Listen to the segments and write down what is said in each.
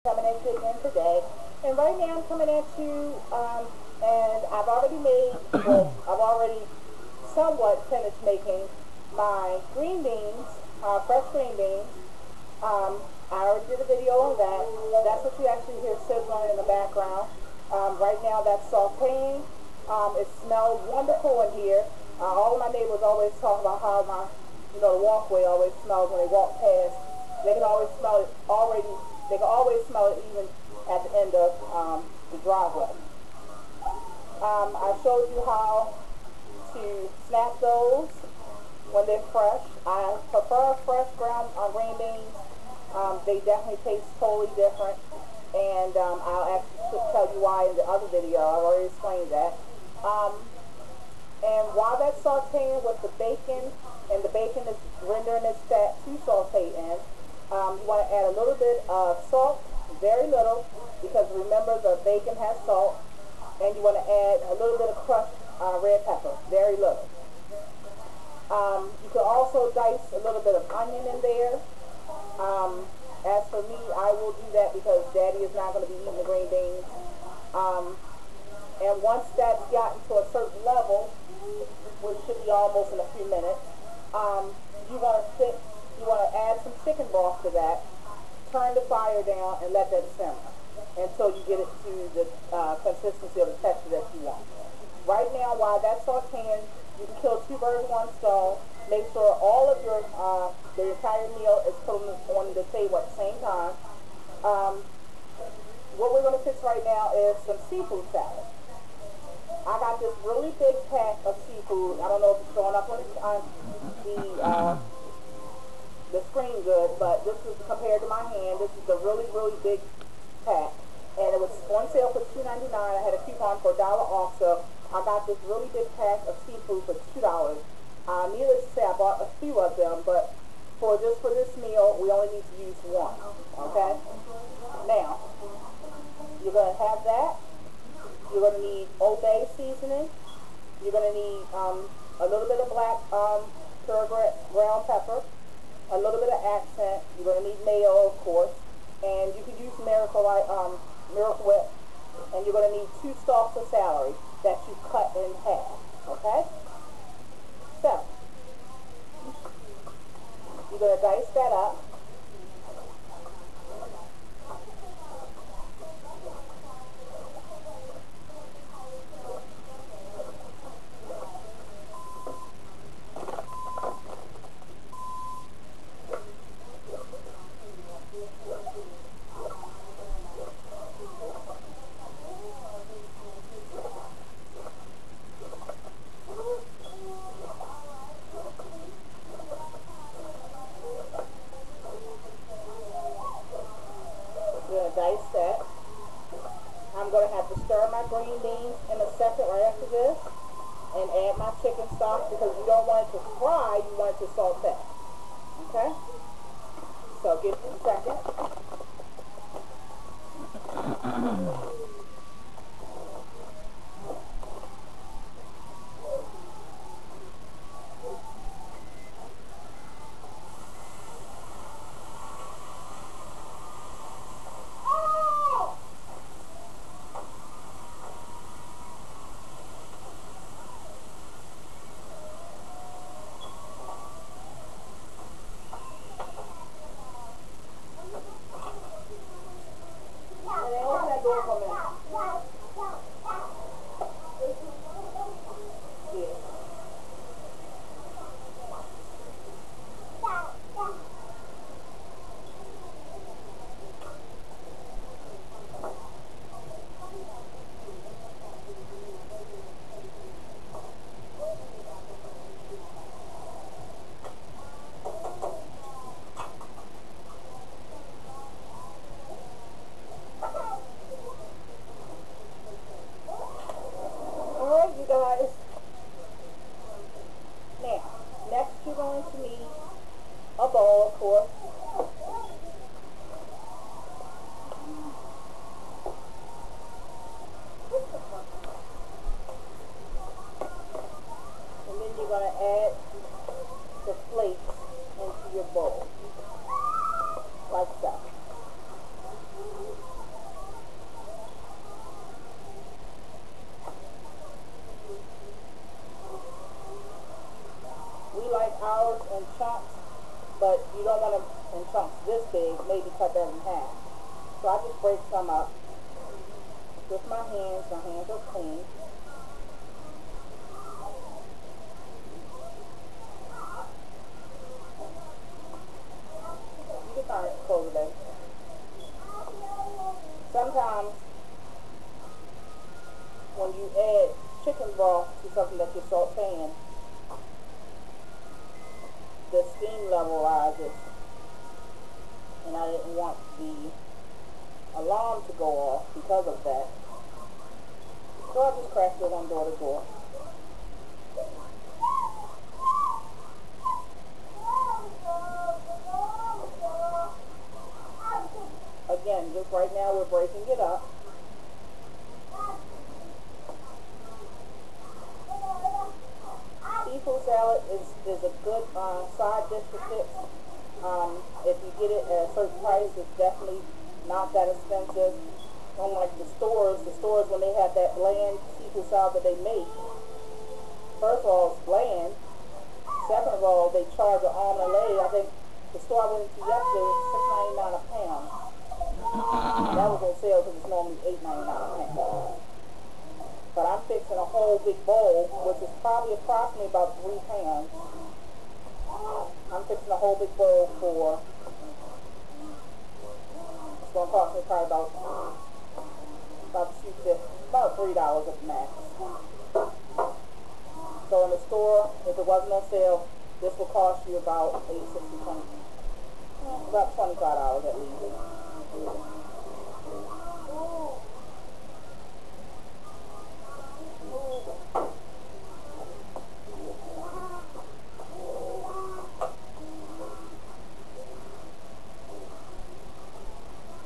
Coming at you again today. And right now I'm coming at you, and I've already made, well, I've already somewhat finished making my green beans, fresh green beans. I already did a video on that. That's what you actually hear sizzling in the background. Right now that's sauteing. It smells wonderful in here. All of my neighbors always talk about how the walkway always smells when they walk past. They can always smell it already. They can always smell it even at the end of the driveway. I showed you how to snap those when they're fresh. I prefer fresh ground green beans. They definitely taste totally different, and I'll actually tell you why in the other video. I've already explained that. And while that's sauteing with the bacon, and the bacon is rendering its fat to saute in, you want to add a little bit of salt, very little, because remember the bacon has salt, and you want to add a little bit of crushed red pepper, very little. You can also dice a little bit of onion in there. As for me, I will do that because Daddy is not going to be eating the green beans. And once that's gotten to a certain level, which should be almost in a few minutes, you want to add some chicken broth to that. Turn the fire down and let that simmer until you get it to the consistency or the texture that you want. Right now, while that's sauteing, you can kill two birds with one stone. Make sure all of your the entire meal is put on the table at the same time. What we're going to fix right now is some seafood salad. I got this really big pack of seafood. I don't know if it's showing up on the screen good, but this is compared to my hand. This is a really, really big pack, and it was on sale for $2.99. I had a coupon for $1 off, so I got this really big pack of seafood for $2. Needless to say, I bought a few of them, but for this meal, we only need to use one. Okay. Now, you're going to have that. You're going to need Old Bay seasoning. You're going to need a little bit of black ground pepper, a little bit of accent. You're going to need mayo, of course, and you can use Miracle Whip. And you're going to need 2 stalks of celery that you cut in half. Okay? So, you're going to dice that up. Dice that. I'm going to have to stir my green beans in a second right after this and add my chicken stock because you don't want it to fry, you want it to saute. Okay? So give me a second. you don't want them in chunks this big, maybe cut that in half. So I just break some up with my hands. My hands are clean. You can kind of close it in. Sometimes when you add chicken broth to something that you're sauteing, the steam level rises, and I didn't want the alarm to go off because of that. So I just cracked it on door to door. Again, just right now we're breaking it up. Seafood salad is a good side dish for kids. If you get it at a certain price, it's definitely not that expensive. Unlike the stores when they have that bland seafood salad that they make, first of all, it's bland. Second of all, they charge an arm and a leg. I think the store I went to yesterday was $6.99 a pound. That was on sale because it's normally $8.99 a pound. But I'm fixing a whole big bowl, which is probably approximately about 3 pounds. I'm fixing a whole big bowl for, it's going to cost me probably about $3 at the max. So in the store, if it wasn't on sale, this will cost you about about $25 at least.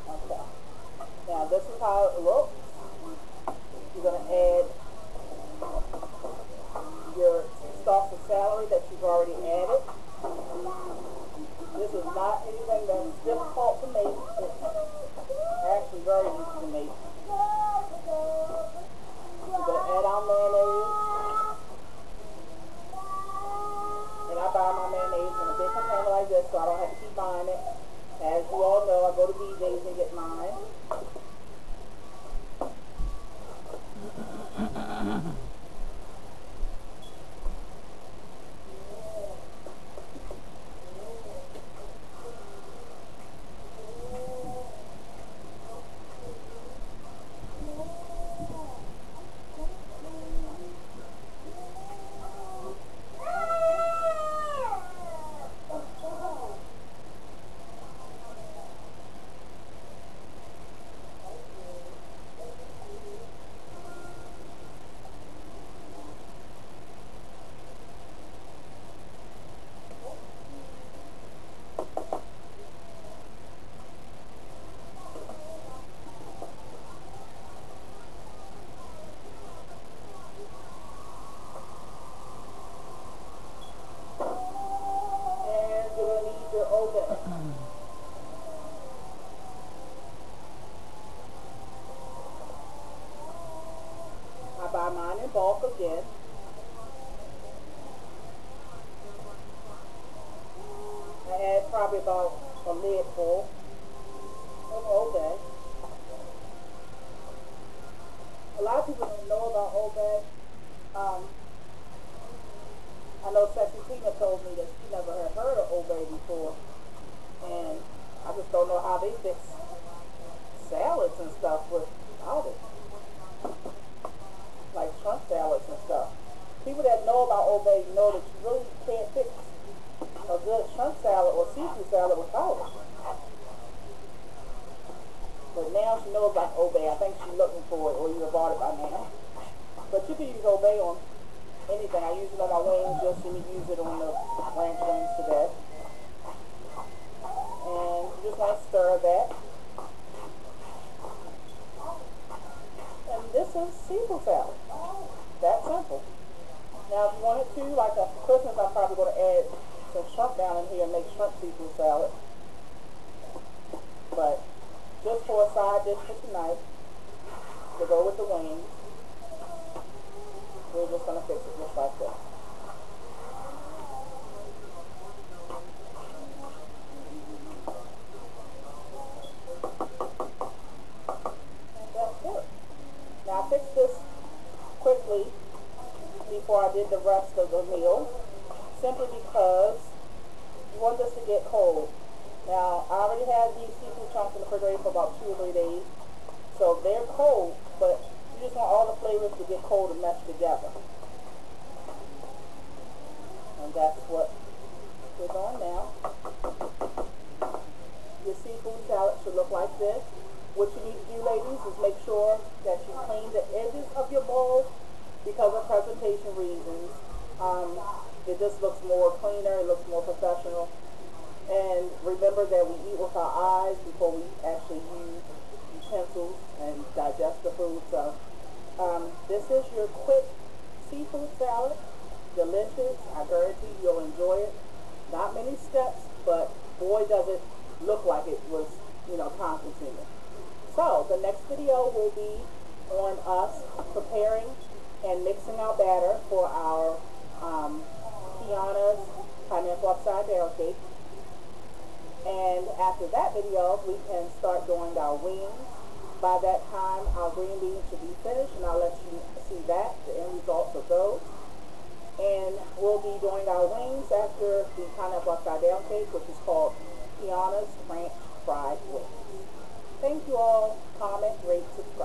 Okay. Now this is how it looks. You're going to add your stalks of celery that you've already added. This is not anything that's difficult to make. It's actually very easy to make. You're going to add our mayonnaise. And I buy my mayonnaise in a big container like this so I don't have to keep buying it. As you all know, I go to BJ's and get mine. I buy mine in bulk again. I add probably about a lid full of Old Bay. A lot of people don't know about Old Bay. I know Sexy Tina told me that she never had heard of Old Bay before, and I just don't know how they fix salads and stuff without it, like shrimp salads and stuff. People that know about Old Bay know that you really can't fix a good shrimp salad or seafood salad without it. But now she knows about Old Bay. I think she's looking for it, or you have bought it by now. But you can use Old Bay on anything. I use it on my wings. You'll see me use it on the ranch wings today. And you just want to stir that. And this is seafood salad. That simple. Now if you wanted to, like for Christmas, I'm probably going to add some shrimp down in here and make shrimp seafood salad. But just for a side dish for tonight, to go with the wings, we're just going to fix it just like this. food. So this is your quick seafood salad. Delicious. I guarantee you'll enjoy it. Not many steps, but boy does it look like it was, time consuming. So the next video will be on us preparing and mixing our batter for our Kiana's pineapple upside down cake. And after that video, we can start doing our wings. By that time, our green beans should be finished, and I'll let you see that, the end results of those. And we'll be doing our wings after the pineapple upside down cake, which is called Kiana's Ranch Fried Wings. Thank you all. Comment, rate, subscribe.